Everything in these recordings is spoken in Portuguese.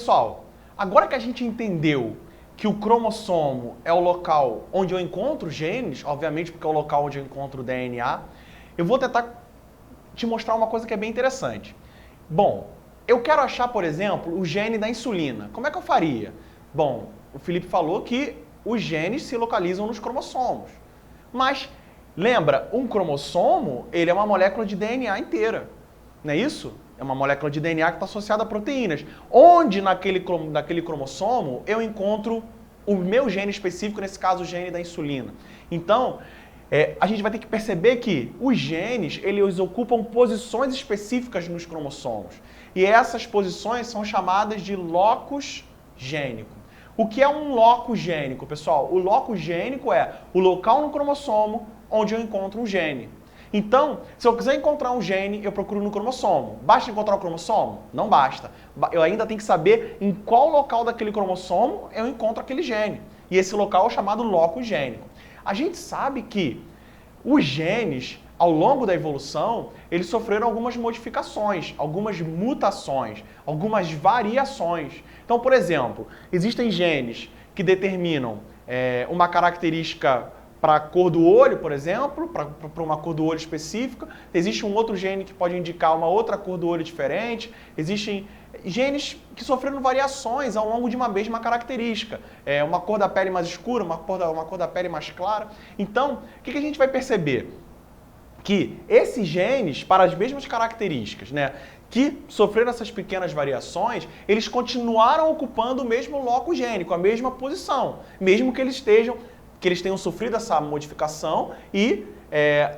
Pessoal, agora que a gente entendeu que o cromossomo é o local onde eu encontro genes, obviamente porque é o local onde eu encontro o DNA, eu vou tentar te mostrar uma coisa que é bem interessante. Bom, eu quero achar, por exemplo, o gene da insulina. Como é que eu faria? Bom, o Felipe falou que os genes se localizam nos cromossomos. Mas, lembra, um cromossomo, ele é uma molécula de DNA inteira. Não é isso? É uma molécula de DNA que está associada a proteínas. Onde naquele cromossomo eu encontro o meu gene específico, nesse caso o gene da insulina. Então, a gente vai ter que perceber que os genes, eles ocupam posições específicas nos cromossomos. E essas posições são chamadas de locus gênico. O que é um locus gênico, pessoal? O locus gênico é o local no cromossomo onde eu encontro um gene. Então, se eu quiser encontrar um gene, eu procuro no cromossomo. Basta encontrar o cromossomo? Não basta. Eu ainda tenho que saber em qual local daquele cromossomo eu encontro aquele gene. E esse local é chamado locus gênico. A gente sabe que os genes, ao longo da evolução, eles sofreram algumas modificações, algumas mutações, algumas variações. Então, por exemplo, existem genes que determinam uma característica para a cor do olho, por exemplo, para uma cor do olho específica. Existe um outro gene que pode indicar uma outra cor do olho diferente. Existem genes que sofreram variações ao longo de uma mesma característica. Uma cor da pele mais escura, uma cor da pele mais clara. Então, o que a gente vai perceber? Que esses genes, para as mesmas características, né, que sofreram essas pequenas variações, eles continuaram ocupando o mesmo locus gênico, a mesma posição, mesmo que eles tenham sofrido essa modificação e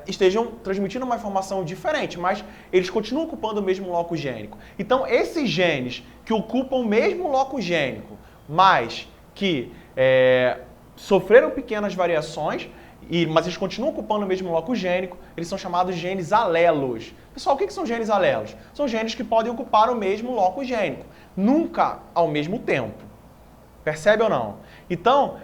estejam transmitindo uma informação diferente, mas eles continuam ocupando o mesmo locus gênico. Então, esses genes que ocupam o mesmo locus gênico, mas que sofreram pequenas variações, mas eles continuam ocupando o mesmo locus gênico, eles são chamados genes alelos. Pessoal, o que são genes alelos? São genes que podem ocupar o mesmo locus gênico, nunca ao mesmo tempo. Percebe ou não? Então,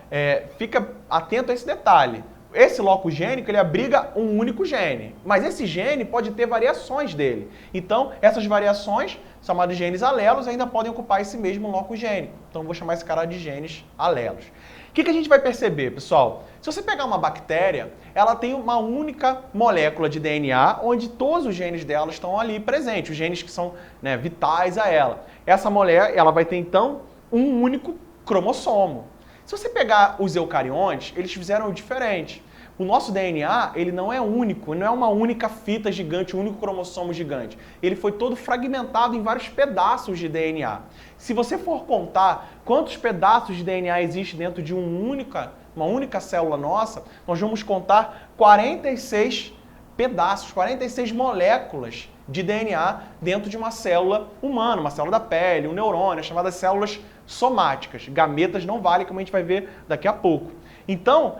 fica atento a esse detalhe. Esse locus gênico, ele abriga um único gene, mas esse gene pode ter variações dele. Então, essas variações, chamadas de genes alelos, ainda podem ocupar esse mesmo locus gênico. Então, eu vou chamar esse cara de genes alelos. O que a gente vai perceber, pessoal? Se você pegar uma bactéria, ela tem uma única molécula de DNA, onde todos os genes dela estão ali presentes, os genes que são, né, vitais a ela. Essa mulher, ela vai ter, então, um único cromossomo. Se você pegar os eucariontes, eles fizeram diferente. O nosso DNA, ele não é único, não é uma única fita gigante, um único cromossomo gigante. Ele foi todo fragmentado em vários pedaços de DNA. Se você for contar quantos pedaços de DNA existe dentro de uma única célula nossa, nós vamos contar 46 pedaços, 46 moléculas de DNA dentro de uma célula humana, uma célula da pele, um neurônio, chamadas células somáticas. Gametas não valem, como a gente vai ver daqui a pouco. Então,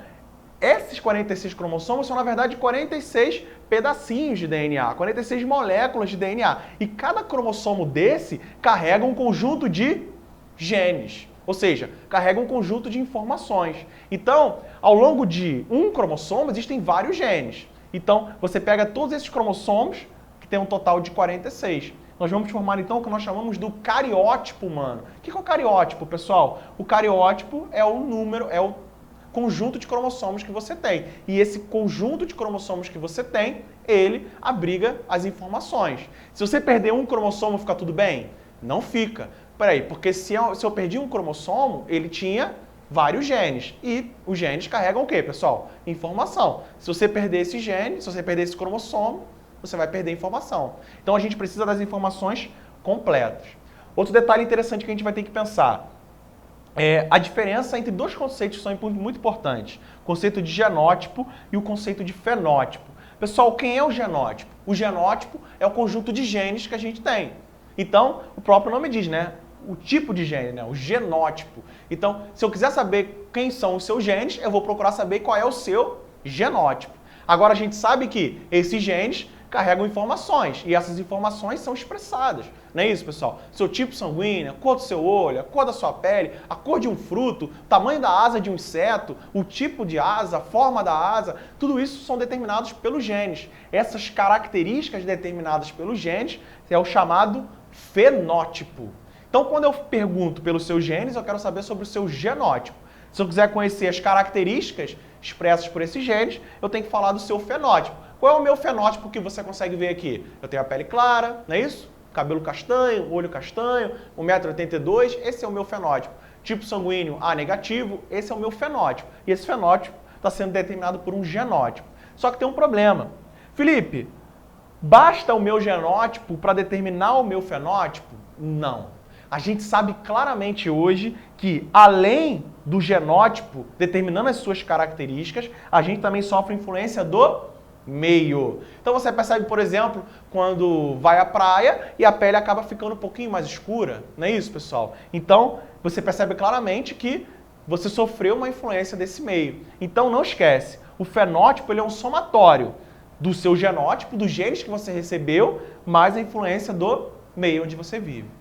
esses 46 cromossomos são, na verdade, 46 pedacinhos de DNA, 46 moléculas de DNA. E cada cromossomo desse carrega um conjunto de genes, ou seja, carrega um conjunto de informações. Então, ao longo de um cromossomo, existem vários genes. Então, você pega todos esses cromossomos, que tem um total de 46. Nós vamos formar, então, o que nós chamamos do cariótipo humano. O que é o cariótipo, pessoal? O cariótipo é o número, é o conjunto de cromossomos que você tem. E esse conjunto de cromossomos que você tem, ele abriga as informações. Se você perder um cromossomo, fica tudo bem? Não fica. Peraí, porque se eu perdi um cromossomo, ele tinha vários genes. E os genes carregam o quê, pessoal? Informação. Se você perder esse gene, se você perder esse cromossomo, você vai perder informação. Então a gente precisa das informações completas. Outro detalhe interessante que a gente vai ter que pensar a diferença entre dois conceitos que são muito importantes. O conceito de genótipo e o conceito de fenótipo. Pessoal, quem é o genótipo? O genótipo é o conjunto de genes que a gente tem. Então, o próprio nome diz, né? O tipo de gene, né? O genótipo. Então, se eu quiser saber quem são os seus genes, eu vou procurar saber qual é o seu genótipo. Agora, a gente sabe que esses genes carregam informações e essas informações são expressadas. Não é isso, pessoal? Seu tipo sanguíneo, a cor do seu olho, a cor da sua pele, a cor de um fruto, o tamanho da asa de um inseto, o tipo de asa, a forma da asa, tudo isso são determinados pelos genes. Essas características determinadas pelos genes é o chamado fenótipo. Então, quando eu pergunto pelos seus genes, eu quero saber sobre o seu genótipo. Se eu quiser conhecer as características expressas por esses genes, eu tenho que falar do seu fenótipo. Qual é o meu fenótipo que você consegue ver aqui? Eu tenho a pele clara, não é isso? Cabelo castanho, olho castanho, 1,82 m, esse é o meu fenótipo. Tipo sanguíneo A negativo, esse é o meu fenótipo. E esse fenótipo está sendo determinado por um genótipo. Só que tem um problema. Felipe, basta o meu genótipo para determinar o meu fenótipo? Não. A gente sabe claramente hoje que, além do genótipo determinando as suas características, a gente também sofre influência do meio. Então você percebe, por exemplo, quando vai à praia e a pele acaba ficando um pouquinho mais escura, não é isso, pessoal? Então você percebe claramente que você sofreu uma influência desse meio. Então não esquece, o fenótipo ele é um somatório do seu genótipo, dos genes que você recebeu, mais a influência do meio onde você vive.